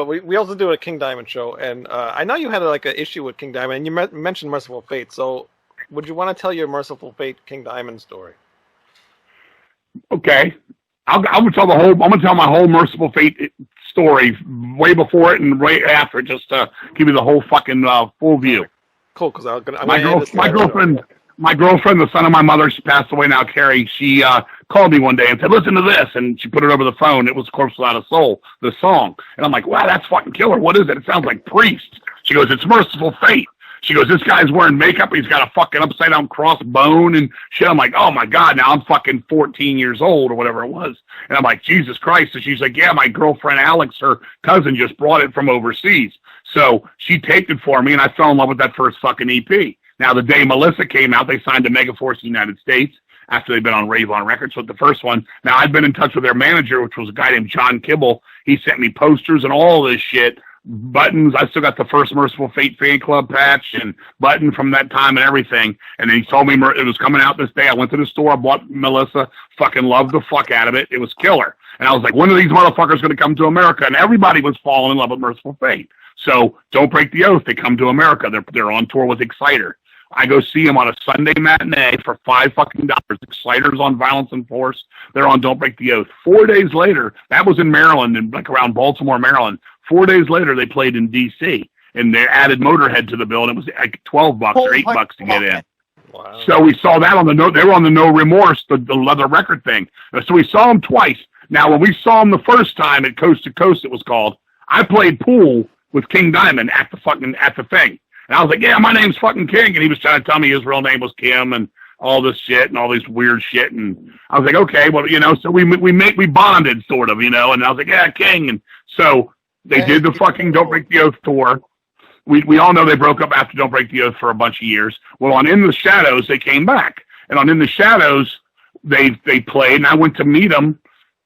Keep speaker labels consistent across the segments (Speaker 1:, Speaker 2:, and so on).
Speaker 1: but we also do a King Diamond show, and I know you had like an issue with King Diamond, and you mentioned Mercyful Fate. So, would you want to tell your Mercyful Fate King Diamond story?
Speaker 2: Okay, I'm gonna tell I'm gonna tell my whole Mercyful Fate story way before it and right after, just to give you the whole fucking full view.
Speaker 1: Cool, because
Speaker 2: my girlfriend, the son of my mother, she passed away now, Carrie. She called me one day and said, "Listen to this," and she put it over the phone. It was "Corpse Without a Soul," the song, and I'm like, "Wow, that's fucking killer. What is it? It sounds like Priest." She goes, "It's Mercyful Fate." She goes, "This guy's wearing makeup. He's got a fucking upside down crossbone and shit." I'm like, "Oh my god!" Now I'm fucking 14 years old or whatever it was, and I'm like, "Jesus Christ!" And she's like, "Yeah, my girlfriend Alex, her cousin, just brought it from overseas, so she taped it for me, and I fell in love with that first fucking EP." Now, the day Melissa came out, they signed to Megaforce in the United States after they'd been on Rave On Records with the first one. Now, I've been in touch with their manager, which was a guy named John Kibble. He sent me posters and all this shit, buttons. I still got the first Mercyful Fate fan club patch and button from that time and everything. And then he told me it was coming out this day. I went to the store, I bought Melissa, fucking loved the fuck out of it. It was killer. And I was like, when are these motherfuckers going to come to America? And everybody was falling in love with Mercyful Fate. So Don't Break the Oath. They come to America. They're on tour with Exciter. I go see them on a Sunday matinee for $5 fucking. Exciter's on Violence and Force. They're on Don't Break the Oath. 4 days later, that was in Maryland, and like around Baltimore, Maryland. 4 days later, they played in D.C. and they added Motorhead to the bill, and it was like $12 or $8 to get in. Wow. So we saw that on the they were on the No Remorse, the leather record thing. So we saw them twice. Now, when we saw them the first time at Coast to Coast, it was called, I played pool with King Diamond at the thing. And I was like, "Yeah, my name's fucking King." And he was trying to tell me his real name was Kim and all this shit and all this weird shit. And I was like, "Okay, well, so we bonded sort of, and I was like, "Yeah, King." And so they did the fucking Don't Break the Oath tour. We all know they broke up after Don't Break the Oath for a bunch of years. Well, on In the Shadows, they came back. And on In the Shadows, they played, and I went to meet them.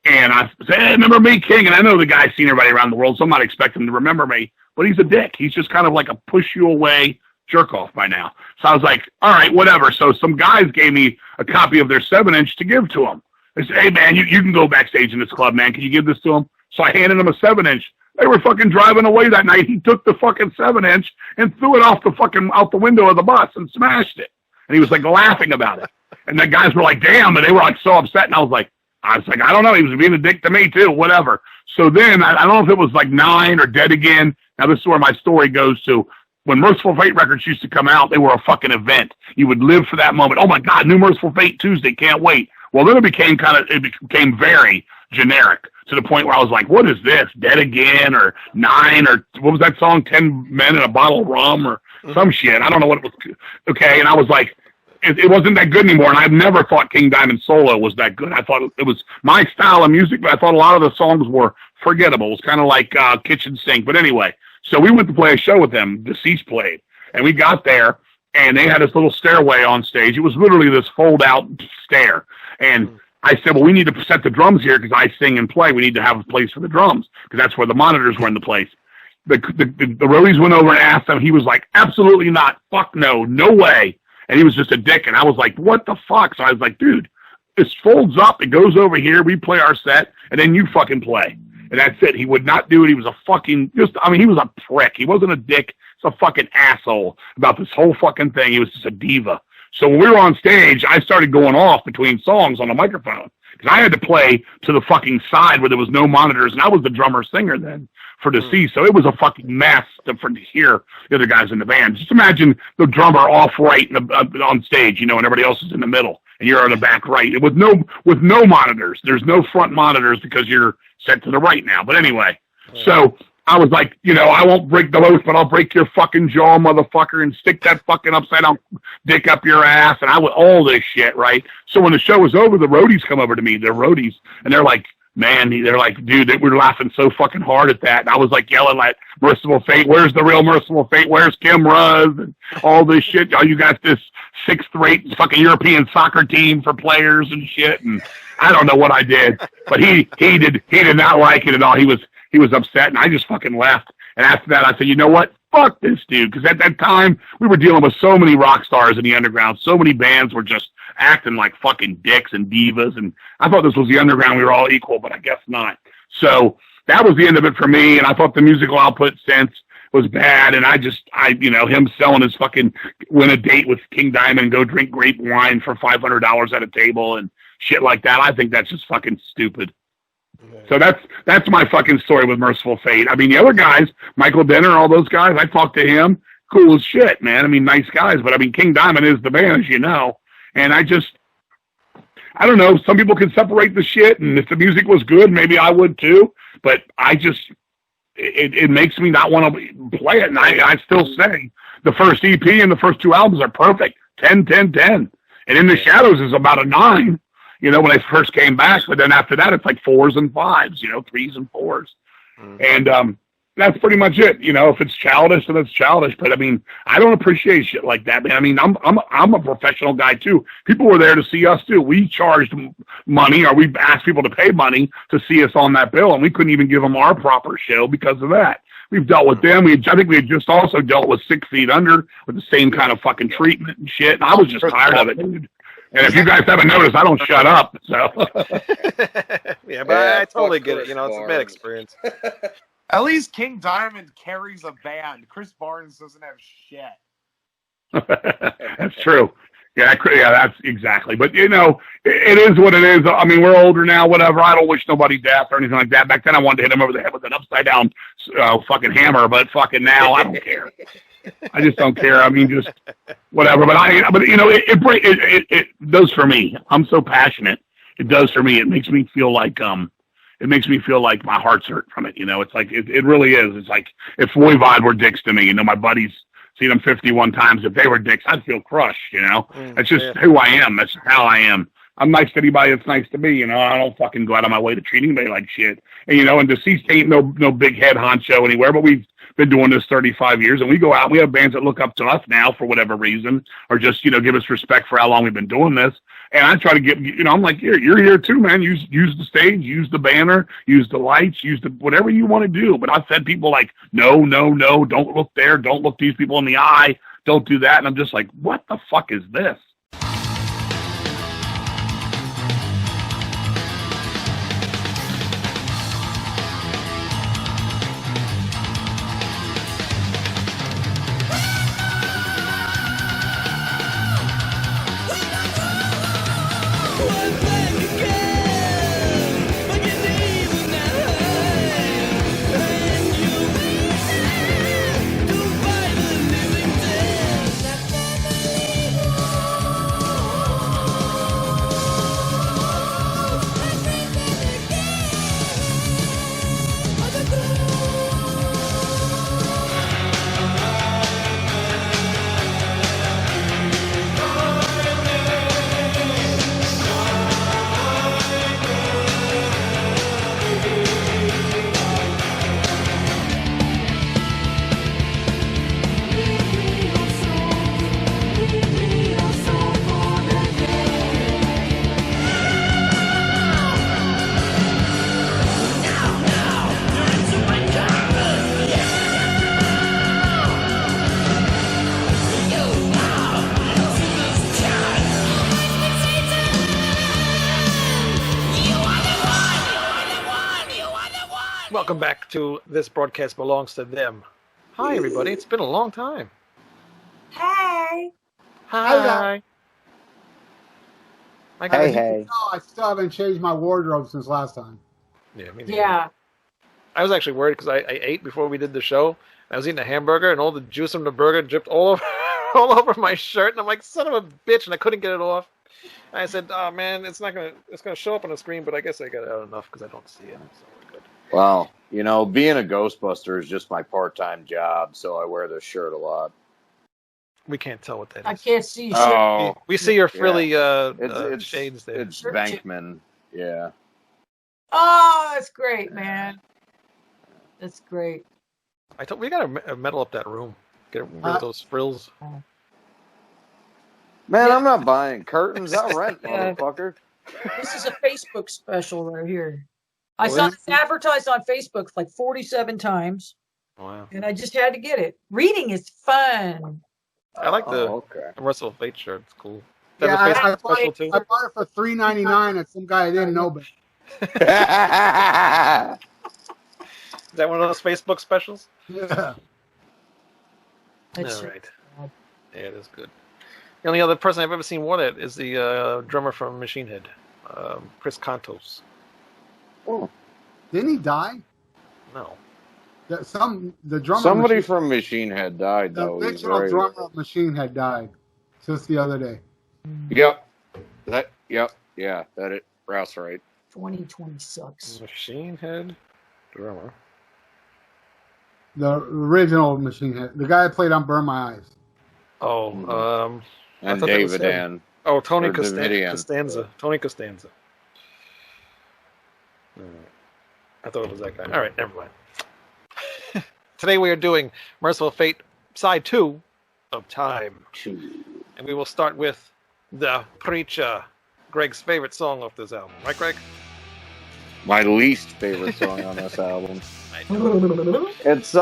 Speaker 2: And I said, "Hey, remember me, King?" And I know the guy's seen everybody around the world, so I'm not expecting him to remember me. But he's a dick. He's just kind of like a push-you-away jerk-off by now. So I was like, all right, whatever. So some guys gave me a copy of their 7-inch to give to him. They said, "Hey, man, you can go backstage in this club, man. Can you give this to him?" So I handed him a 7-inch. They were fucking driving away that night. He took the fucking 7-inch and threw it out the window of the bus and smashed it. And he was like laughing about it. And the guys were like, "Damn," and they were like so upset. And I was like, I don't know. He was being a dick to me too, whatever. So then, I don't know if it was like 9 or Dead Again. Now this is where my story goes to. When Mercyful Fate records used to come out, they were a fucking event. You would live for that moment. Oh my God, new Mercyful Fate Tuesday, can't wait. Well, then it became very generic to the point where I was like, what is this? Dead Again or 9 or what was that song? 10 Men and a Bottle of Rum or some shit. I don't know what it was. Okay, and I was like, it wasn't that good anymore, and I've never thought King Diamond solo was that good. I thought it was my style of music, but I thought a lot of the songs were forgettable. It was kind of like Kitchen Sink. But anyway, so we went to play a show with them. Deceased played, and we got there, and they had this little stairway on stage. It was literally this fold-out stair, and I said, "Well, we need to set the drums here because I sing and play. We need to have a place for the drums because that's where the monitors were in the place." The roadies went over and asked him. He was like, "Absolutely not. Fuck no. No way." And he was just a dick. And I was like, what the fuck? So I was like, "Dude, this folds up. It goes over here. We play our set. And then you fucking play." And that's it. He would not do it. He was a fucking, he was a prick. He wasn't a dick. He's a fucking asshole about this whole fucking thing. He was just a diva. So when we were on stage, I started going off between songs on the microphone. Because I had to play to the fucking side where there was no monitors. And I was the drummer singer then for Deceased. So it was a fucking mess to hear the other guys in the band. Just imagine the drummer off right on stage, and everybody else is in the middle. And you're on the back right. With no monitors. There's no front monitors because you're set to the right now. But anyway, so I was like, I won't break the oath, but I'll break your fucking jaw, motherfucker, and stick that fucking upside down dick up your ass. And I would all this shit, right? So when the show was over, the roadies come over to me. They're roadies. And they're like, man, they're like, dude, we were laughing so fucking hard at that. And I was like yelling like, Mercyful Fate, where's the real Mercyful Fate? Where's Kim Ruz? And all this shit. Oh, you got this 6th-rate fucking European soccer team for players and shit. And I don't know what I did, but he did not like it at all. He was upset, and I just fucking left. And after that, I said, you know what? Fuck this dude. Because at that time, we were dealing with so many rock stars in the underground. So many bands were just acting like fucking dicks and divas. And I thought this was the underground. We were all equal, but I guess not. So that was the end of it for me. And I thought the musical output since was bad. And him selling his fucking win a date with King Diamond and go drink grape wine for $500 at a table and shit like that. I think that's just fucking stupid. So that's my fucking story with Mercyful Fate. I mean, the other guys, Michael Denner, all those guys, I talked to him. Cool as shit, man. I mean, nice guys. But I mean, King Diamond is the band, as you know. And I don't know. Some people can separate the shit, and if the music was good, maybe I would too. But it makes me not want to play it. And I still say the first EP and the first two albums are perfect. 10, 10, 10. And In the Shadows is about a 9. When I first came back, but then after that, it's like 4s and 5s, 3s and 4s. Mm-hmm. And that's pretty much it. If it's childish, then it's childish. But I mean, I don't appreciate shit like that, man. I mean, I'm a professional guy too. People were there to see us too. We charged money, or we asked people to pay money to see us on that bill, and we couldn't even give them our proper show because of that. We've dealt with them. I think we had just also dealt with 6 Feet Under with the same kind of fucking treatment and shit. And I was just tired of it, dude. And if you guys haven't noticed, I don't shut up. So
Speaker 1: yeah, but I totally get it. It's a bad experience.
Speaker 3: At least King Diamond carries a band. Chris Barnes doesn't have shit.
Speaker 2: That's true. Yeah, that's exactly. But it is what it is. I mean, we're older now. Whatever. I don't wish nobody death or anything like that. Back then, I wanted to hit him over the head with an upside down fucking hammer. But fucking now, I don't care. I just don't care. I mean, just whatever. But it does for me. I'm so passionate. It does for me. It makes me feel like my heart's hurt from it. It's like it really is. It's like if Voivod were dicks to me. My buddies seen them 51 times. If they were dicks, I'd feel crushed. That's just who I am. That's how I am. I'm nice to anybody that's nice to me. I don't fucking go out of my way to treat anybody like shit. And Deceased ain't no big head honcho anywhere, but we've been doing this 35 years, and we go out, we have bands that look up to us now for whatever reason, or just, give us respect for how long we've been doing this. And I try to get, I'm like, you're here too, man. Use the stage, use the banner, use the lights, use the whatever you want to do. But I've said people like, no, don't look there. Don't look these people in the eye. Don't do that. And I'm just like, what the fuck is this?
Speaker 1: Welcome back to This Broadcast Belongs to Them. Hi, everybody. It's been a long time.
Speaker 4: Hey.
Speaker 1: Hi.
Speaker 5: Hey. No, I still haven't changed my wardrobe since last time.
Speaker 1: Yeah, me neither.
Speaker 4: Yeah.
Speaker 1: I was actually worried because I ate before we did the show. I was eating a hamburger, and all the juice from the burger dripped all over my shirt. And I'm like, son of a bitch, and I couldn't get it off. And I said, oh, man, it's gonna show up on the screen, but I guess I got it out enough because I don't see it. So we're good.
Speaker 6: Well, being a Ghostbuster is just my part-time job, so I wear this shirt a lot.
Speaker 1: We can't tell what that is.
Speaker 4: I can't see you.
Speaker 6: Oh,
Speaker 1: we see your frilly
Speaker 6: it's
Speaker 1: shades there.
Speaker 6: It's Bankman, yeah.
Speaker 4: Oh, that's great, man. That's great.
Speaker 1: We gotta metal up that room. Get rid of those frills.
Speaker 6: Man, I'm not buying curtains. I'll rent, motherfucker.
Speaker 4: This is a Facebook special right here. I saw this advertised on Facebook like 47 times.
Speaker 1: Wow. And
Speaker 4: I just had to get it. Reading is fun.
Speaker 1: I like the Mercyful Fate shirt. It's cool.
Speaker 5: Yeah, I bought it for $3.99 at some guy I didn't know. But
Speaker 1: Is that one of those Facebook specials?
Speaker 5: Yeah.
Speaker 4: That's
Speaker 1: All right. Yeah, it is good. The only other person I've ever seen won it is the drummer from Machine Head, Chris Contos.
Speaker 6: Oh,
Speaker 5: Didn't he die?
Speaker 1: No.
Speaker 5: The drummer.
Speaker 6: somebody from Machine Head died,
Speaker 5: the
Speaker 6: though. He's
Speaker 5: original
Speaker 6: right.
Speaker 5: drummer of Machine Head died just the other day.
Speaker 6: Yep. Yeah, Rouse right.
Speaker 4: 2020 sucks.
Speaker 1: Machine Head drummer.
Speaker 5: The original Machine Head. The guy that played on Burn My Eyes.
Speaker 1: Oh, I
Speaker 6: And
Speaker 1: thought that was
Speaker 6: David
Speaker 1: him.
Speaker 6: Ann.
Speaker 1: Oh, Tony
Speaker 6: Or Davidian.
Speaker 1: Costanza. Tony Costanza. All right. I thought it was that guy. All right, never mind. Today we are doing Mercyful Fate Side 2 of Time. And we will start with The Preacher, Greg's favorite song off this album. Right, Greg?
Speaker 6: My least favorite song on this album.
Speaker 1: I know.
Speaker 6: It's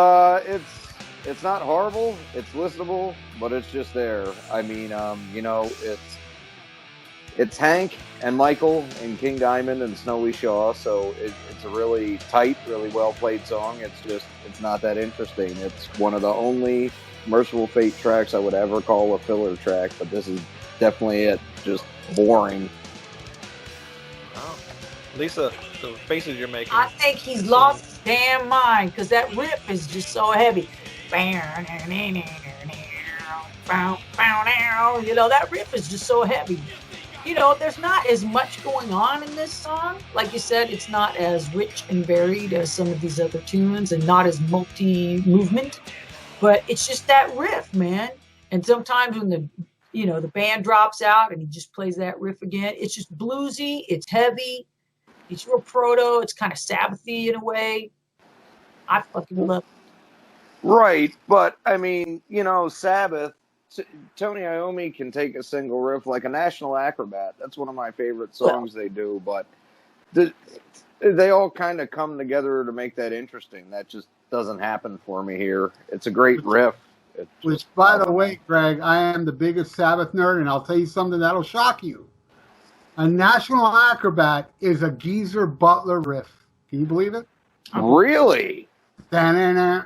Speaker 6: not horrible. It's listenable, but it's just there. I mean, it's Hank and Michael and King Diamond and Snowy Shaw, so it's a really tight, really well played song. It's not that interesting. It's one of the only Mercyful Fate tracks I would ever call a filler track, but this is definitely it. Just boring.
Speaker 1: Wow. Lisa, the faces you're making.
Speaker 4: I think he's lost his damn mind because that riff is just so heavy. You know, that riff is just so heavy. You know, there's not as much going on in this song. Like you said, it's not as rich and varied as some of these other tunes and not as multi-movement. But it's just that riff, man. And sometimes when the band drops out and he just plays that riff again, it's just bluesy, it's heavy, it's real proto, it's kind of Sabbathy in a way. I fucking love it.
Speaker 6: Right, but I mean, Sabbath, Tony Iommi can take a single riff like a National Acrobat. That's one of my favorite songs they do, but they all kind of come together to make that interesting. That just doesn't happen for me here. It's a great riff.
Speaker 5: Which, by the way, Greg, I am the biggest Sabbath nerd, and I'll tell you something that'll shock you. A National Acrobat is a Geezer Butler riff. Can you believe it?
Speaker 6: Really?
Speaker 5: I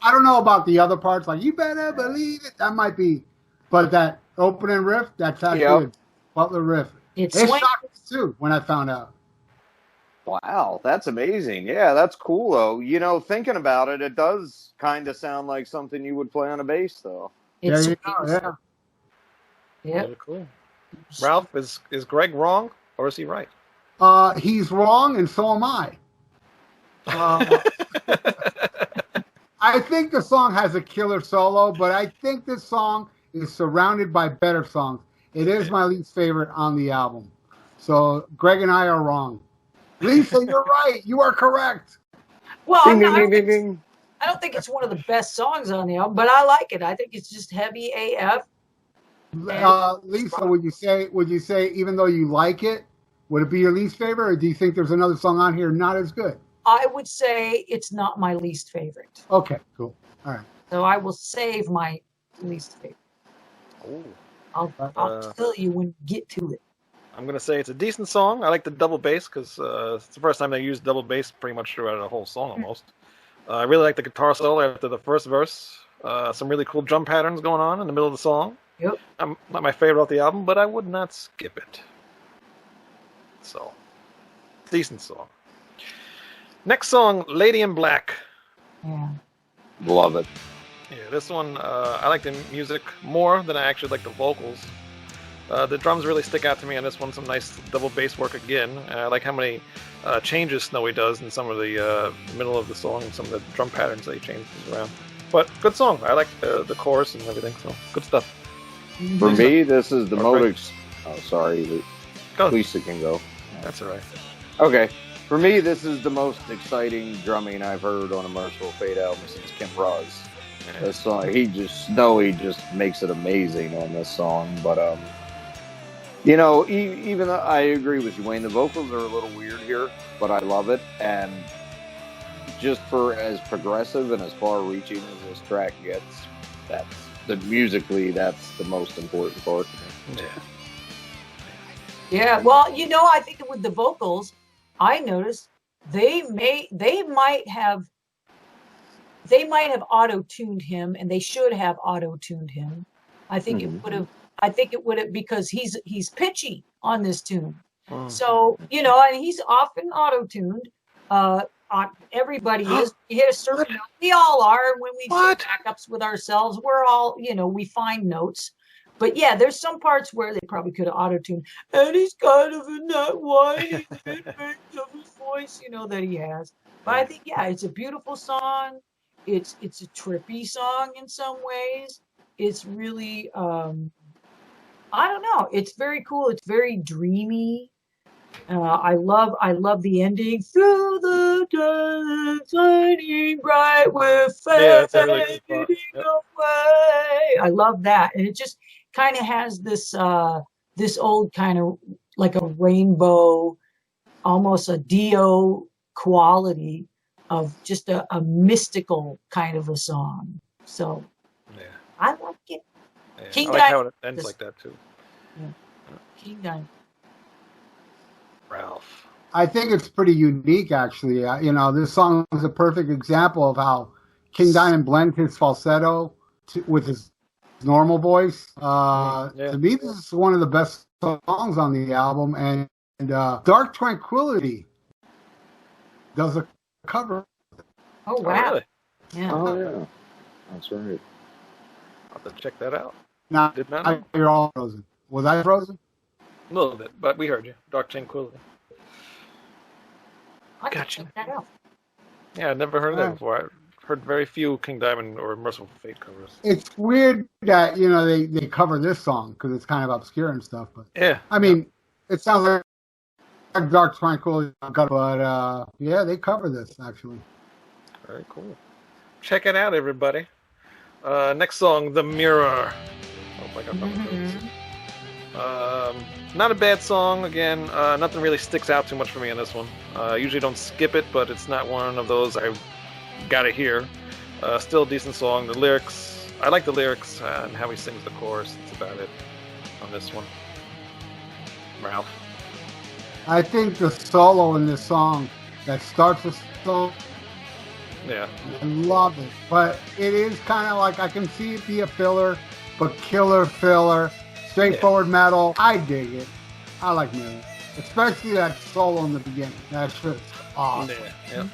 Speaker 5: don't know about the other parts, like you better believe it. That might be, but that opening riff, that's actually a Butler riff. It shocked me too when I found out.
Speaker 6: Wow, that's amazing. Yeah, that's cool though. Thinking about it, it does kind of sound like something you would play on a bass though.
Speaker 5: There you go, yeah.
Speaker 4: Yeah.
Speaker 1: Really cool. Ralph, is Greg wrong or is he right?
Speaker 5: He's wrong, and so am I. I think the song has a killer solo, but I think this song is surrounded by better songs. It is my least favorite on the album. So Greg and I are wrong. Lisa, you're right. You are correct.
Speaker 4: Well, I don't think it's one of the best songs on the album, but I like it. I think it's just heavy AF.
Speaker 5: Lisa, would you say even though you like it, would it be your least favorite, or do you think there's another song on here not as good?
Speaker 4: I would say it's not my least favorite.
Speaker 5: Okay, cool. All right.
Speaker 4: So I will save my least favorite.
Speaker 1: Ooh.
Speaker 4: I'll tell you when we get to it.
Speaker 1: I'm going to say it's a decent song. I like the double bass because it's the first time they used double bass pretty much throughout the whole song almost. I really like the guitar solo after the first verse. Some really cool drum patterns going on in the middle of the song.
Speaker 4: Yep.
Speaker 1: Not my favorite off the album, but I would not skip it. So, decent song. Next song, Lady in Black.
Speaker 4: Yeah.
Speaker 6: Love it.
Speaker 1: Yeah, this one, I like the music more than I actually like the vocals. The drums really stick out to me on this one. Some nice double bass work again. I like how many changes Snowy does in some of the middle of the song, some of the drum patterns that he changes around. But good song. I like the chorus and everything, so good stuff.
Speaker 6: For me, this is the most... Oh, sorry.
Speaker 1: Go.
Speaker 6: Lisa can go.
Speaker 1: That's all right.
Speaker 6: Okay. For me, this is the most exciting drumming I've heard on a Mercyful Fate album since Kim Roz. This song, Snowy just makes it amazing on this song. But, even though I agree with you, Wayne, the vocals are a little weird here, but I love it. And just for as progressive and as far-reaching as this track gets, musically, that's the most important part.
Speaker 1: Yeah.
Speaker 4: Yeah, well, I think with the vocals, I noticed they might have auto-tuned him, and they should have auto-tuned him. I think it would have. I think it would have, because he's pitchy on this tune. So, and he's often auto-tuned. Everybody is. You hit a certain note. We all are. When we do backups with ourselves, we're all, we find notes. But yeah, there's some parts where they probably could have auto-tuned. And he's kind of in that whiny mid-range of his voice, that he has. But I think, yeah, it's a beautiful song. It's a trippy song in some ways. It's really, I don't know. It's very cool. It's very dreamy. I love the ending. Through the dark, shining bright, we're fading away. I love that, and it just kind of has this old kind of like a rainbow, almost a Dio quality of just a mystical kind of a song. So I like it.
Speaker 1: Yeah.
Speaker 4: King
Speaker 1: I like how
Speaker 4: Diamond.
Speaker 1: it ends like that too.
Speaker 4: Yeah. King Diamond.
Speaker 1: Ralph.
Speaker 5: I think it's pretty unique, actually. This song is a perfect example of how King Diamond blends his falsetto with his normal voice. To me, this is one of the best songs on the album. And Dark Tranquility does a cover.
Speaker 4: Oh, wow.
Speaker 1: Really?
Speaker 4: Yeah.
Speaker 6: Oh, yeah. That's right.
Speaker 1: I'll have to check that out.
Speaker 5: Now,
Speaker 1: Did not know.
Speaker 5: you're all frozen. Was I frozen?
Speaker 1: A little bit, but we heard you. Dark Tranquility.
Speaker 4: I can
Speaker 1: Gotcha.
Speaker 4: check that out.
Speaker 1: Yeah, I'd never heard of that before. I've heard very few King Diamond or Mercyful Fate covers.
Speaker 5: It's weird that, they cover this song because it's kind of obscure and stuff. But
Speaker 1: Yeah.
Speaker 5: I mean, it sounds like Dark Tranquility, but yeah, they cover this, actually.
Speaker 1: Very cool. Check it out, everybody. Next song, The Mirror. Hope I got that. Not a bad song. Again, nothing really sticks out too much for me on this one. Usually don't skip it, but it's not one of those I gotta hear. Still a decent song. The lyrics, I like the lyrics and how he sings the chorus. That's about it on this one. Ralph.
Speaker 5: I think the solo in this song that starts the song,
Speaker 1: Yeah.
Speaker 5: I love it. But it is kind of like, I can see it be a filler, but killer filler. Straightforward metal. I dig it. I like metal. Especially that solo in the beginning. That's just awesome.
Speaker 1: Yeah.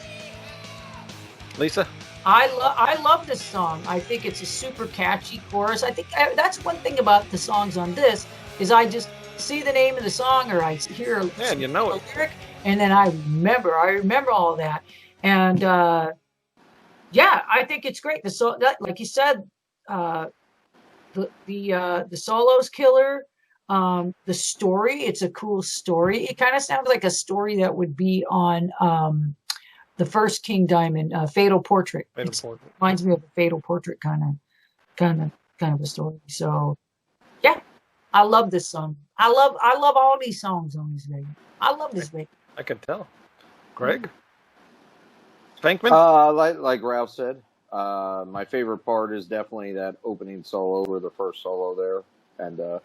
Speaker 1: Lisa?
Speaker 4: I love this song. I think it's a super catchy chorus. I think that's one thing about the songs on this is I just see the name of the song or I hear a lyric and then I remember all of that. And yeah, I think it's great. Like you said, the solo's killer. The story, it's a cool story. It kind of sounds like a story that would be on the first King Diamond, Fatal Portrait. Reminds me of a Fatal Portrait kind of a story. So yeah, I love this song. I love all these songs on this video. I love this video.
Speaker 1: I can tell. Greg? Spankman?
Speaker 6: Like Ralph said, my favorite part is definitely that opening solo or the first solo there. And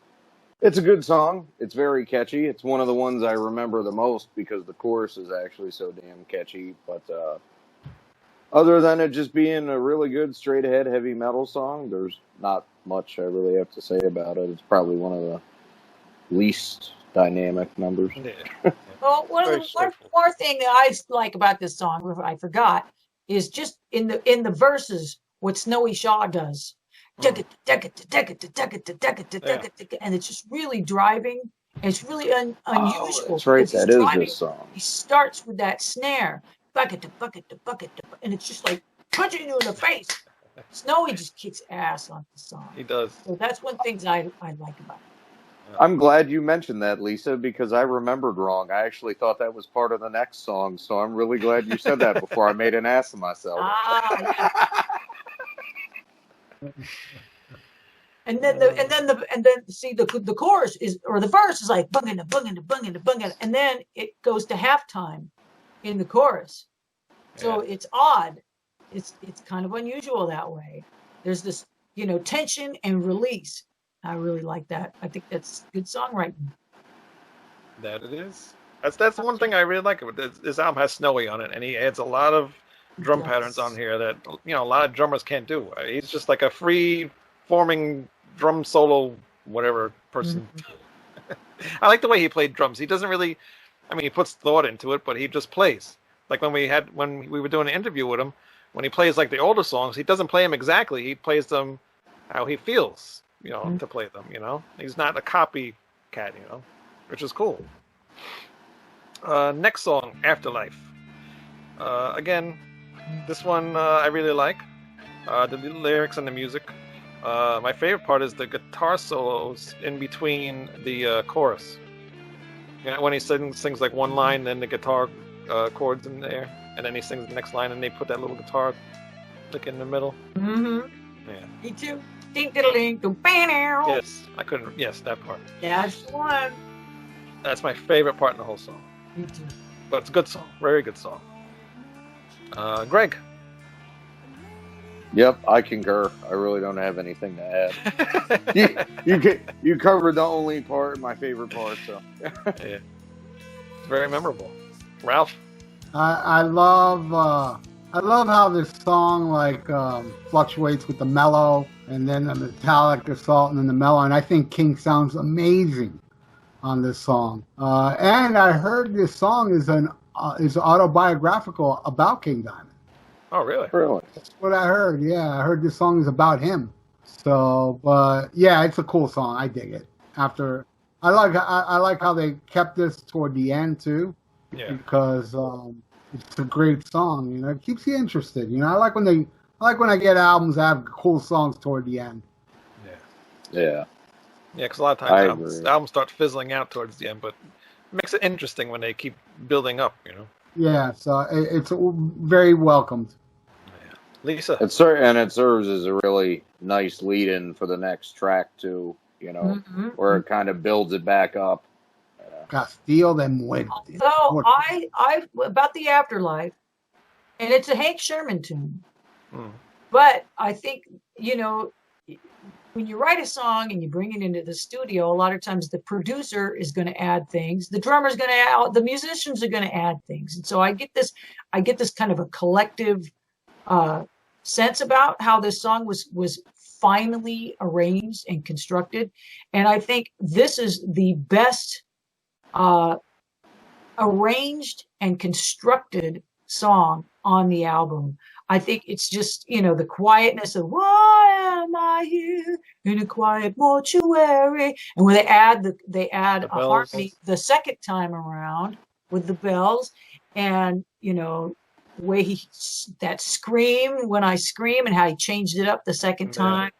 Speaker 6: it's a good song. It's very catchy. It's one of the ones I remember the most because the chorus is actually so damn catchy. But other than it just being a really good straight-ahead heavy metal song, there's not much I really have to say about it. It's probably one of the least dynamic numbers.
Speaker 1: Yeah.
Speaker 4: Well, one more thing that I like about this song, I forgot, is just in the verses what Snowy Shaw does. And it's just really driving. And it's really unusual.
Speaker 6: That's right. That is this song.
Speaker 4: He starts with that snare, bucket to bucket to bucket to, and it's just like punching you in the face. Snowy just kicks ass on the song.
Speaker 1: He does.
Speaker 4: So that's one thing I like about it.
Speaker 6: I'm glad you mentioned that, Lisa, because I remembered wrong. I actually thought that was part of the next song, so I'm really glad you said that before I made an ass of myself.
Speaker 4: And then see the chorus is, or the verse is like bunging, and then it goes to halftime in the chorus. So it's odd. It's kind of unusual that way. There's this tension and release. I really like that. I think that's good songwriting.
Speaker 1: That it is. That's one thing I really like. This album has Snowy on it, and he adds a lot of drum
Speaker 4: Yes.
Speaker 1: patterns on here that a lot of drummers can't do. He's just like a free forming drum solo whatever person. I like the way he played drums. He doesn't really, I mean, he puts thought into it, but he just plays. Like when we were doing an interview with him, when he plays like the older songs, he doesn't play them exactly. He plays them how he feels, to play them. He's not a copycat, which is cool. Next song, Afterlife. Again, this one I really like. The lyrics and the music. My favorite part is the guitar solos in between the chorus. When he sings like one line, then the guitar chords in there, and then he sings the next line, and they put that little guitar lick in the middle.
Speaker 4: Mm-hmm.
Speaker 1: Yeah.
Speaker 4: Me too. Ding diddle ding dong bam.
Speaker 1: Yes, I couldn't. Yes, that part.
Speaker 4: That's the one.
Speaker 1: That's my favorite part in the whole song.
Speaker 4: Me too.
Speaker 1: But it's a good song, very good song. Greg.
Speaker 6: Yep, I concur. I really don't have anything to add. you covered the only part, my favorite part. So
Speaker 1: Yeah, it's very memorable. Ralph.
Speaker 5: I love how this song fluctuates with the mellow and then the metallic assault and then the mellow, and I think King sounds amazing on this song. And I heard this song is autobiographical about King Diamond.
Speaker 1: Oh, really?
Speaker 6: really,
Speaker 5: That's what I heard. Yeah, I heard this song is about him. So, but yeah, it's a cool song. I dig it. I like how they kept this toward the end too.
Speaker 1: Yeah.
Speaker 5: Because it's a great song. It keeps you interested. I like when I get albums that have cool songs toward the end.
Speaker 1: Yeah.
Speaker 6: yeah.
Speaker 1: Yeah, because a lot of
Speaker 6: I
Speaker 1: times
Speaker 6: agree.
Speaker 1: albums start fizzling out towards the end, but it makes it interesting when they keep building up.
Speaker 5: Yeah, so it's very welcomed.
Speaker 1: Yeah. Lisa.
Speaker 6: It serves as a really nice lead-in for the next track too.
Speaker 4: Mhm.
Speaker 6: Where it kind of builds it back up.
Speaker 5: Castillo de Muerte.
Speaker 4: So I about the Afterlife, and it's a Hank Sherman tune.
Speaker 1: Mm.
Speaker 4: But I think, when you write a song and you bring it into the studio, a lot of times the producer is going to add things, the drummer's going to add, the musicians are going to add things. And so I get this kind of a collective sense about how this song was finally arranged and constructed. And I think this is the best arranged and constructed song on the album. I think it's just, the quietness of why am I here in a quiet mortuary, and when they add a
Speaker 1: bells.
Speaker 4: harmony the second time around with the bells, and the way that scream when I scream and how he changed it up the second time.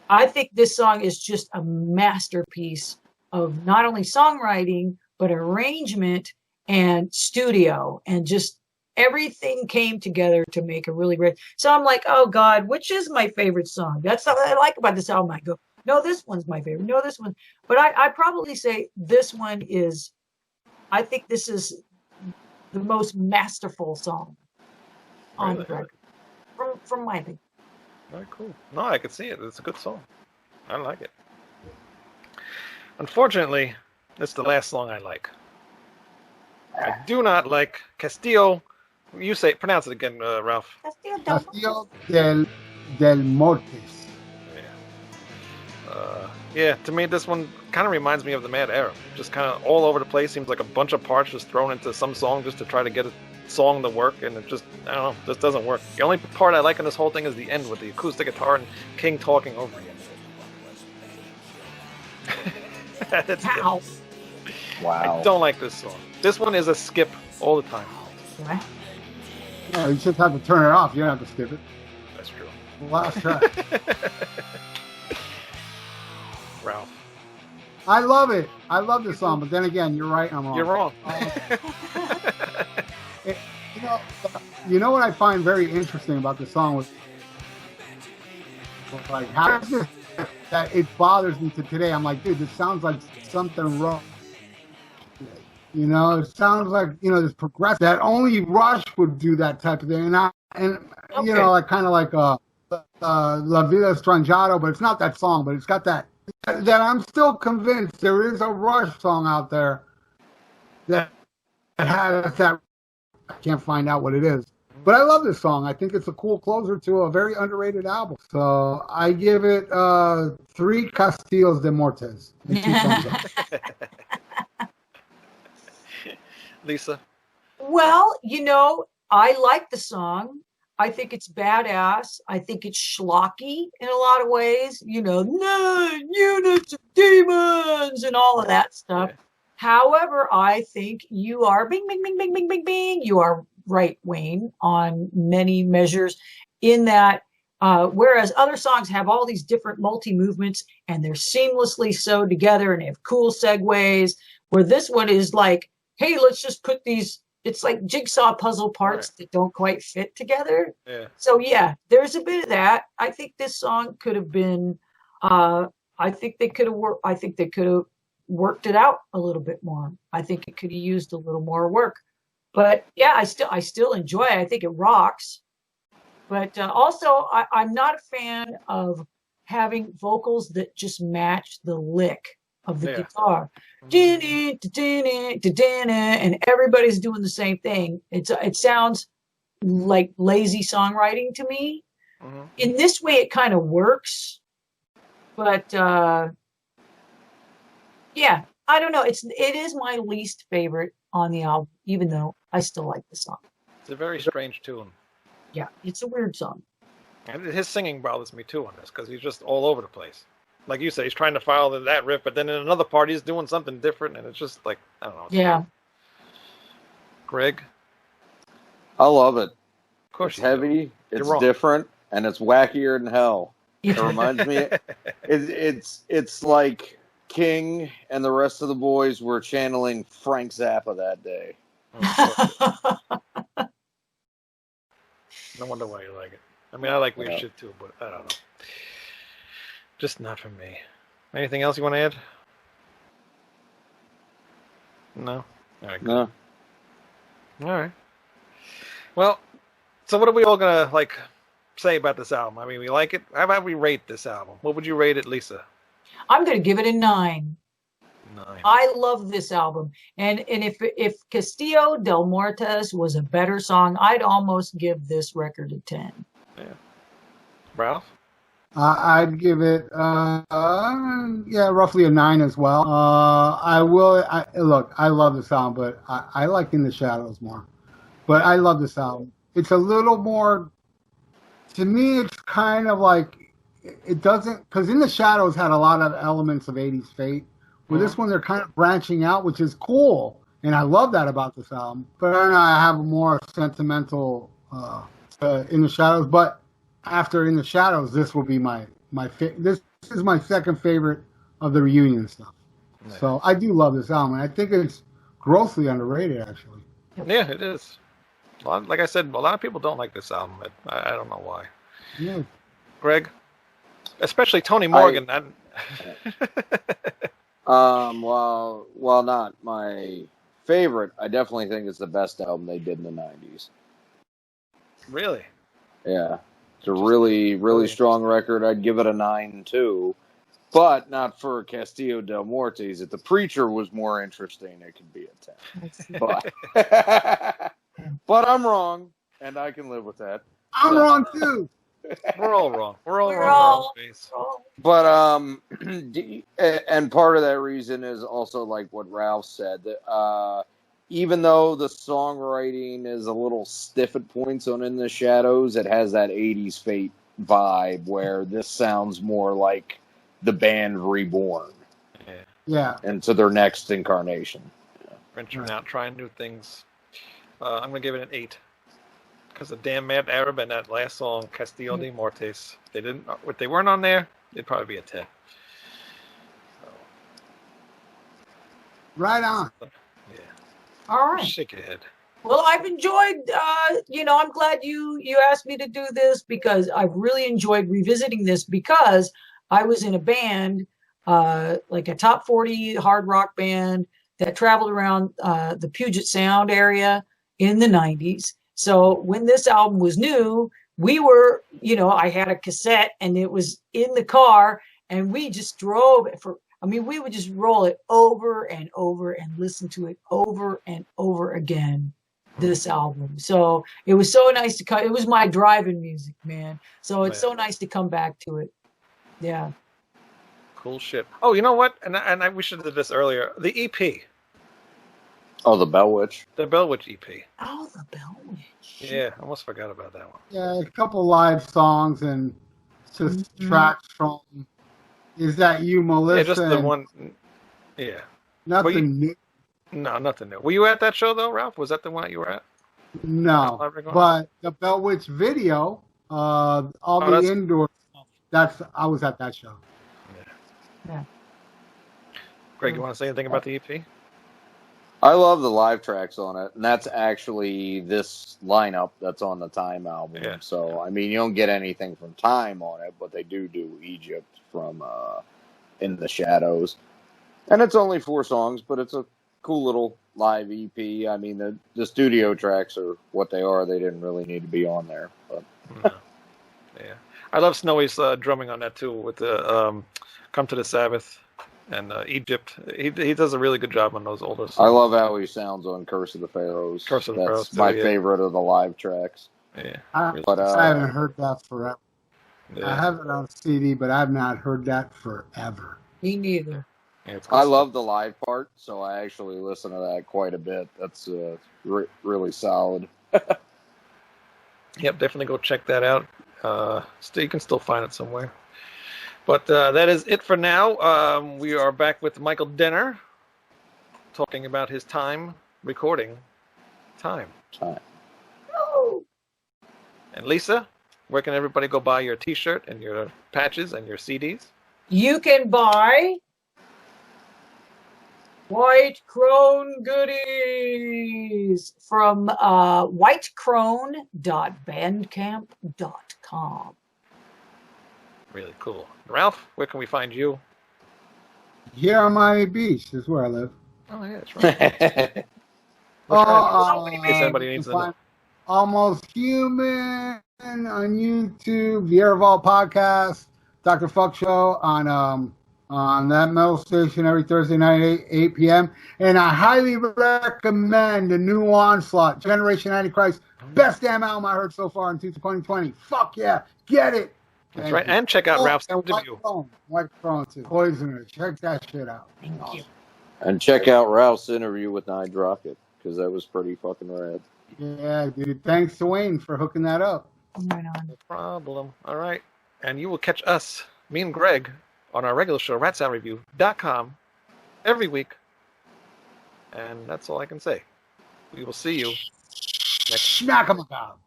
Speaker 4: I think this song is just a masterpiece of not only songwriting but arrangement and studio, and just everything came together to make a really great. So I'm like, oh God, which is my favorite song? That's what I like about this album. I go, no, this one's my favorite. No, this one. But I probably say this one is. I think this is the most masterful song on the record, from my opinion.
Speaker 1: Very cool. No, I could see it. It's a good song. I like it. Unfortunately, it's the last song I like. I do not like Castillo. You pronounce it again, Ralph.
Speaker 5: Castillo del Mortis.
Speaker 1: Yeah, to me, this one kind of reminds me of the Mad Arab. Just kind of all over the place. Seems like a bunch of parts just thrown into some song just to try to get a song to work, and it just, I don't know, just doesn't work. The only part I like in this whole thing is the end with the acoustic guitar and King talking over again. That's it.
Speaker 4: Wow.
Speaker 6: Wow.
Speaker 1: I don't like this song. This one is a skip all the time.
Speaker 4: What?
Speaker 5: Yeah, you just have to turn it off. You don't have to skip it.
Speaker 1: That's true.
Speaker 5: Last track.
Speaker 1: Ralph.
Speaker 5: I love it. I love this song, but then again, you're right. I'm wrong.
Speaker 1: You're wrong.
Speaker 5: You know what I find very interesting about this song was like how that it bothers me to today. I'm like, dude, this sounds like something wrong. It sounds like this progressive that only Rush would do that type of thing, like kind of like La Vida Strangiato, but it's not that song, but it's got that I'm still convinced there is a Rush song out there that has that. I can't find out what it is. But I love this song. I think it's a cool closer to a very underrated album. So I give it 3 Castillos de Mortes. And 2 thumbs up.
Speaker 1: Lisa.
Speaker 4: Well, I like the song. I think it's badass. I think it's schlocky in a lot of ways. 9 units of demons and all of that stuff.
Speaker 1: Yeah.
Speaker 4: However, I think you are bing, bing, bing, bing, bing, bing, bing. You are right, Wayne, on many measures in that whereas other songs have all these different multi-movements and they're seamlessly sewed together and they have cool segues, where this one is like, hey, let's just put these, it's like jigsaw puzzle parts that don't quite fit together.
Speaker 1: Yeah.
Speaker 4: So yeah, there's a bit of that. I think this song could have been, I think they could have worked it out a little bit more. I think it could have used a little more work. But yeah, I still enjoy it. I think it rocks. But also, I'm not a fan of having vocals that just match the lick of the guitar. And everybody's doing the same thing. It sounds like lazy songwriting to me.
Speaker 1: Mm-hmm.
Speaker 4: In this way, it kind of works. But yeah, I don't know. It is my least favorite on the album, even though I still like the song.
Speaker 1: It's a very strange tune.
Speaker 4: Yeah, it's a weird song.
Speaker 1: And his singing bothers me too on this because he's just all over the place. Like you say, he's trying to follow that riff, but then in another part he's doing something different, and it's just like, I don't know.
Speaker 4: Yeah.
Speaker 1: Weird. Greg?
Speaker 6: I love it.
Speaker 1: Of course,
Speaker 6: It's heavy, it's
Speaker 1: wrong.
Speaker 6: different, and it's wackier than hell. It reminds me, it's like King and the rest of the boys were channeling Frank Zappa that day.
Speaker 1: No wonder why you like it. I mean, I like weird shit too, but I don't know. Just not for me. Anything else you want to add? No? All right.
Speaker 6: No.
Speaker 1: All right. Well, so what are we all going to, say about this album? I mean, we like it. How about we rate this album? What would you rate it, Lisa?
Speaker 4: I'm going to give it a 9.
Speaker 1: 9.
Speaker 4: I love this album. And if Castillo del Muertes was a better song, I'd almost give this record a 10.
Speaker 1: Yeah. Ralph?
Speaker 5: I'd give it, roughly a 9 as well. Look, I love this album, but I like In the Shadows more. But I love this album. It's a little more, to me, it's kind of like, it doesn't, because In the Shadows had a lot of elements of 80s Fate. With this one, they're kind of branching out, which is cool. And I love that about this album. But I don't know, I have a more sentimental In the Shadows. But after In the Shadows, this will be this is my second favorite of the reunion stuff. Nice. So I do love this album. And I think it's grossly underrated, actually.
Speaker 1: Yeah, it is. Like I said, a lot of people don't like this album. I don't know why.
Speaker 5: Yeah.
Speaker 1: Greg? Especially Tony Morgan.
Speaker 6: While not my favorite, I definitely think it's the best album they did in the 90s.
Speaker 1: Really?
Speaker 6: Yeah. It's a really, really strong record. I'd give it a 9, too. But not for Castillo del Muertes. If The Preacher was more interesting, it could be a 10. But I'm wrong, and I can live with that.
Speaker 5: I'm wrong, too.
Speaker 1: We're all wrong. We're all wrong.
Speaker 6: But and part of that reason is also like what Ralph said. Even though the songwriting is a little stiff at points on In the Shadows, it has that 80s Fate vibe where this sounds more like the band reborn.
Speaker 5: Yeah.
Speaker 6: Into their next incarnation.
Speaker 1: Venturing out, trying new things. I'm going to give it an 8. Because of Damn Mad Arab and that last song, Castillo de Mortes. If they weren't on there, it'd probably be a 10. So.
Speaker 5: Right on.
Speaker 1: Yeah.
Speaker 4: All right.
Speaker 1: Shake your head.
Speaker 4: Well, I've enjoyed, I'm glad you asked me to do this because I've really enjoyed revisiting this because I was in a band, like a top 40 hard rock band that traveled around the Puget Sound area in the 90s. So when this album was new, we were, I had a cassette and it was in the car and we just drove I mean, we would just roll it over and over and listen to it over and over again. This album, so it was so nice to cut. It was my driving music, man. So it's so nice to come back to it. Yeah.
Speaker 1: Cool shit. Oh, you know what? And we should have did this earlier. The EP.
Speaker 6: Oh, the Bell Witch.
Speaker 1: The Bell Witch EP.
Speaker 4: Oh, the Bell Witch.
Speaker 1: Yeah, I almost forgot about that one.
Speaker 5: Yeah, a couple live songs and just tracks from Is That You, Melissa?
Speaker 1: Yeah, just the one. Yeah.
Speaker 5: Nothing new.
Speaker 1: No, nothing new. Were you at that show though, Ralph? Was that the one that you were at?
Speaker 5: No, but the Bell Witch video, the indoor stuff, I was at that show.
Speaker 4: Yeah.
Speaker 1: Greg, you want to say anything about the EP?
Speaker 6: I love the live tracks on it, and that's actually this lineup that's on the Time album.
Speaker 1: Yeah.
Speaker 6: So, I mean, you don't get anything from Time on it, but they do Egypt from In the Shadows. And it's only 4 songs, but it's a cool little live EP. I mean, the studio tracks are what they are. They didn't really need to be on there. But
Speaker 1: No. Yeah, I love Snowy's drumming on that too with the "Come to the Sabbath" and Egypt. He does a really good job on those older songs.
Speaker 6: I love how he sounds on Curse of the Pharaohs.
Speaker 1: Curse of the Pharaohs,
Speaker 6: That's my
Speaker 1: yeah.
Speaker 6: favorite of the live tracks.
Speaker 1: Yeah,
Speaker 5: I haven't heard that forever.
Speaker 1: yeah.
Speaker 5: I have it on CD, but I've not heard that forever.
Speaker 4: Me neither.
Speaker 1: Yeah, it's good
Speaker 6: I
Speaker 1: stuff.
Speaker 6: love the live part, so I actually listen to that quite a bit. That's really solid.
Speaker 1: Yep, definitely go check that out. You can still find it somewhere. But that is it for now. We are back with Michael Denner talking about his time recording. Time.
Speaker 4: Oh.
Speaker 1: And Lisa, where can everybody go buy your T-shirt and your patches and your CDs?
Speaker 4: You can buy White Crone goodies from whitecrone.bandcamp.com.
Speaker 1: Really cool. Ralph, where can we find you?
Speaker 5: Here on Miami Beach is where I live.
Speaker 1: Oh, yeah, that's right. In case anybody needs to know.
Speaker 5: Almost Human on YouTube, the Airvault Podcast, Dr. Fuck Show on that metal station every Thursday night, 8 p.m. And I highly recommend the new Onslaught, Generation Antichrist. Best damn album I heard so far in 2020. Fuck yeah, get it.
Speaker 1: That's right. And check out Ralph's interview.
Speaker 5: White Crone too. Poisoner. Check that shit out.
Speaker 4: Thank you.
Speaker 6: And check out Ralph's interview with Nide Rocket, because that was pretty fucking rad.
Speaker 5: Yeah, dude. Thanks to Wayne for hooking that up.
Speaker 4: Right on.
Speaker 1: No problem. All right. And you will catch us, me and Greg, on our regular show, ratsoundreview.com, every week. And that's all I can say. We will see you next week.
Speaker 5: Smack 'em about.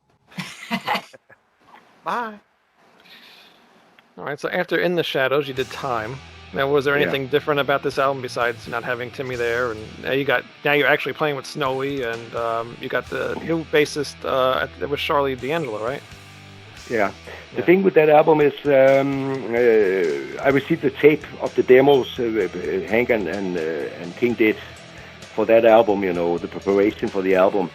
Speaker 1: Bye. All right, so after In the Shadows, you did Time. Now, was there anything different about this album besides not having Timmy there? And now you're actually playing with Snowy, and you got the new bassist. It was Charlie D'Angelo, right?
Speaker 7: Yeah. The thing with that album is I received the tape of the demos Hank and King did for that album, the preparation for the album.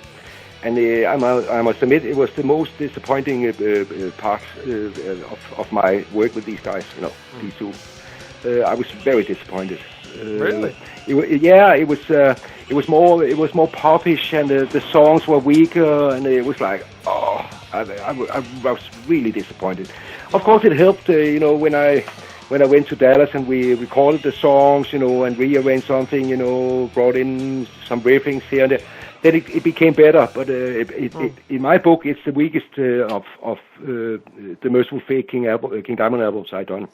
Speaker 7: And I must admit, it was the most disappointing part of my work with these guys, these two. I was very disappointed.
Speaker 1: Really?
Speaker 7: It was more popish, and the songs were weaker, and it was like, I was really disappointed. Of course, it helped, when I went to Dallas and we recorded the songs, and rearranged something, brought in some riffings here and there. Then it became better, but in my book, it's the weakest of the Mercyful Fate King Diamond albums I've done.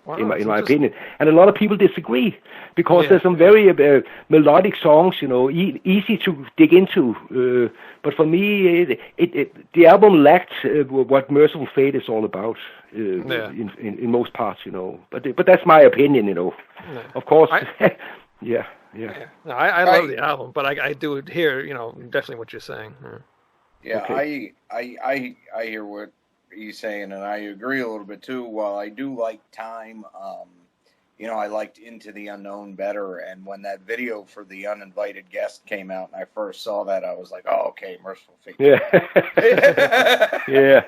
Speaker 1: Wow,
Speaker 7: in my opinion. And a lot of people disagree because there's some very melodic songs, easy to dig into. But for me, the album lacked what Mercyful Fate is all about in most parts, But that's my opinion, Of course, yeah.
Speaker 1: No, I love the album, but I do hear, definitely what you're saying.
Speaker 6: Yeah,
Speaker 7: Okay.
Speaker 6: I hear what he's saying, and I agree a little bit too. While I do like Time, I liked Into the Unknown better. And when that video for the Uninvited Guest came out, and I first saw that, I was like, "Oh, okay, Mercyful Fate."
Speaker 7: Yeah, yeah.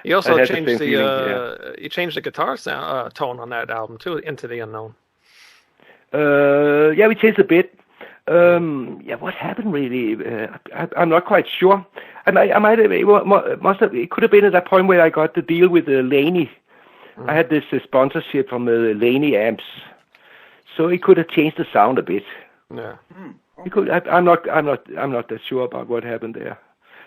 Speaker 1: You also
Speaker 7: I had the
Speaker 1: changed
Speaker 7: same
Speaker 1: the
Speaker 7: feeling,
Speaker 1: you changed the guitar sound tone on that album too, Into the Unknown.
Speaker 7: Yeah, we changed a bit. Yeah, what happened really? I'm not quite sure. I might have, it could have been at that point where I got the deal with Laney. I had this sponsorship from Laney amps, so it could have changed the sound a bit.
Speaker 1: Yeah.
Speaker 7: It could. I'm not that sure about what happened there.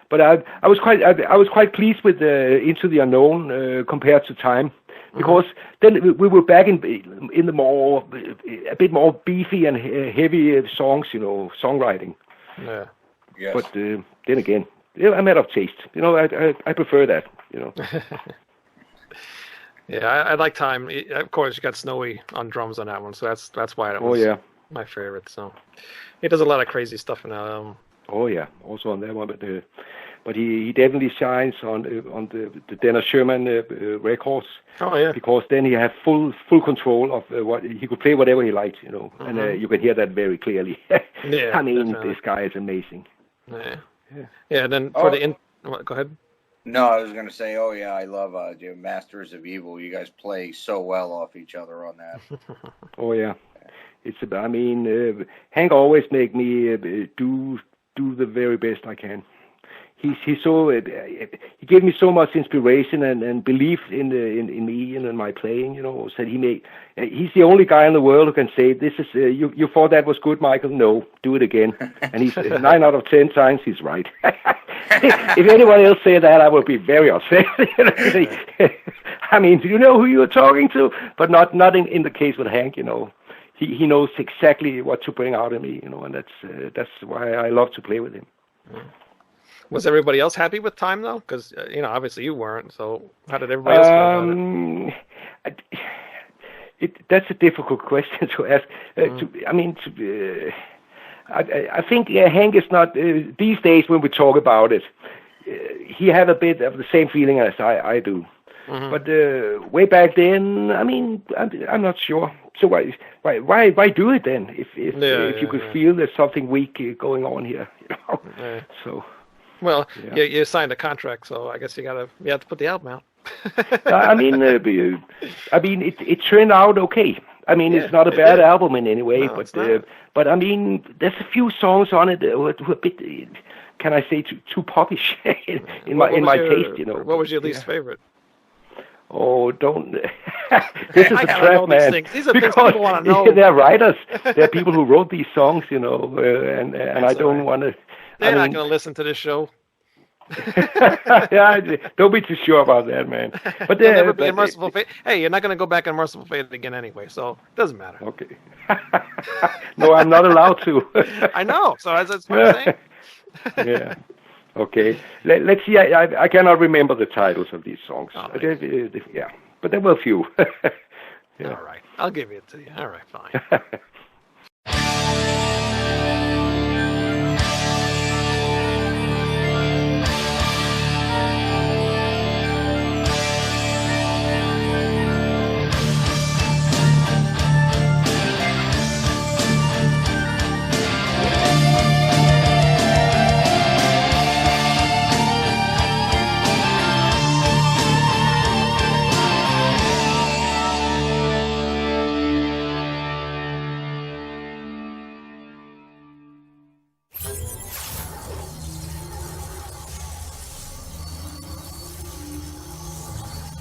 Speaker 7: But I was quite pleased with Into the Unknown compared to Time, because then we were back in the more a bit more beefy and heavy songs, songwriting.
Speaker 1: Yeah.
Speaker 6: Yes.
Speaker 7: But then again, I'm out of taste. I prefer that.
Speaker 1: Yeah, I like Time. Of course, you got Snowy on drums on that one, so that's why it was my favorite. So he does a lot of crazy stuff in that album.
Speaker 7: Oh yeah, also on that one, but he definitely shines on the Dennis Sherman records.
Speaker 1: Oh yeah,
Speaker 7: because then he had full control of what he could play whatever he liked, and you can hear that very clearly.
Speaker 1: Yeah,
Speaker 7: I mean,
Speaker 1: definitely.
Speaker 7: this guy is amazing.
Speaker 1: Yeah. And then for go ahead.
Speaker 6: No, I was going to say, oh, yeah, I love Masters of Evil. You guys play so well off each other on that.
Speaker 7: Oh, yeah. Hank always make me do the very best I can. He's so he gave me so much inspiration and belief in me and in my playing. Said he's the only guy in the world who can say this is you thought that was good, Michael. No, do it again. And he's 9 out of 10 times he's right. If anyone else say that, I would be very upset. I mean, do you know who you're talking to? But not in the case with Hank. He knows exactly what to bring out of me. And that's why I love to play with him.
Speaker 1: Was everybody else happy with Time though? Because obviously you weren't. So how did everybody else feel about it?
Speaker 7: That's a difficult question to ask. I think Hank is not these days when we talk about it. He had a bit of the same feeling as I do. But way back then, I'm not sure. So why do it then? If you could feel there's something weak going on here,
Speaker 1: Yeah.
Speaker 7: So.
Speaker 1: Well, you signed a contract, so I guess you have to put the album out.
Speaker 7: It turned out okay. It's not a bad album in any way, but there's a few songs on it that were a bit, can I say, too poppish in my taste.
Speaker 1: What was your least favorite?
Speaker 7: Oh, don't. This is a trap, man.
Speaker 1: These are things people want to know.
Speaker 7: They're writers. They're people who wrote these songs, and I don't want to.
Speaker 1: They're not going to listen to this show.
Speaker 7: Yeah, don't be too sure about that, man. But
Speaker 1: they'll never be in Mercyful Fate. Hey, you're not going to go back in Mercyful Fate again anyway, so it doesn't matter.
Speaker 7: Okay. No, I'm not allowed to.
Speaker 1: I know. So that's what I'm saying.
Speaker 7: Yeah. Okay. Let's see. I cannot remember the titles of these songs.
Speaker 1: Oh,
Speaker 7: yeah, but there were a few.
Speaker 1: Yeah. All right. I'll give it to you. All right, fine.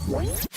Speaker 8: What?